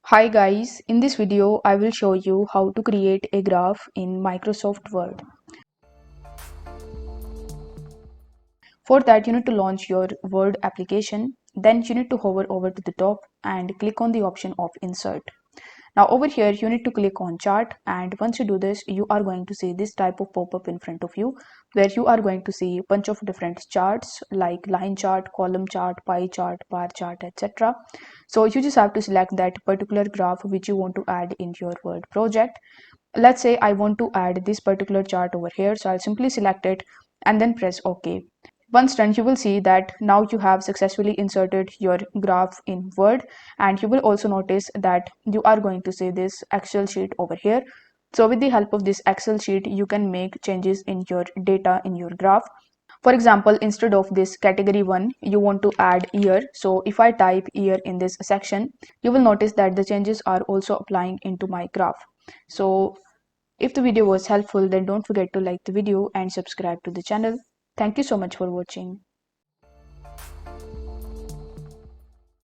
Hi guys, in this video I will show you how to create a graph in Microsoft Word. For that you need to launch your Word application, then you need to hover over to the top and click on the option of insert. Now over here you need to click on chart, and once you do this you are going to see this type of pop-up in front of you where you are going to see a bunch of different charts like line chart, column chart, pie chart, bar chart, etc. So you just have to select that particular graph which you want to add in your Word project. Let's say I want to add this particular chart over here, so I'll simply select it and then press OK. Once done, you will see that now you have successfully inserted your graph in Word, and you will also notice that you are going to see this Excel sheet over here. So with the help of this Excel sheet, you can make changes in your data in your graph. For example, instead of this category 1, you want to add year. So if I type year in this section, you will notice that the changes are also applying into my graph. So if the video was helpful, then don't forget to like the video and subscribe to the channel. Thank you so much for watching.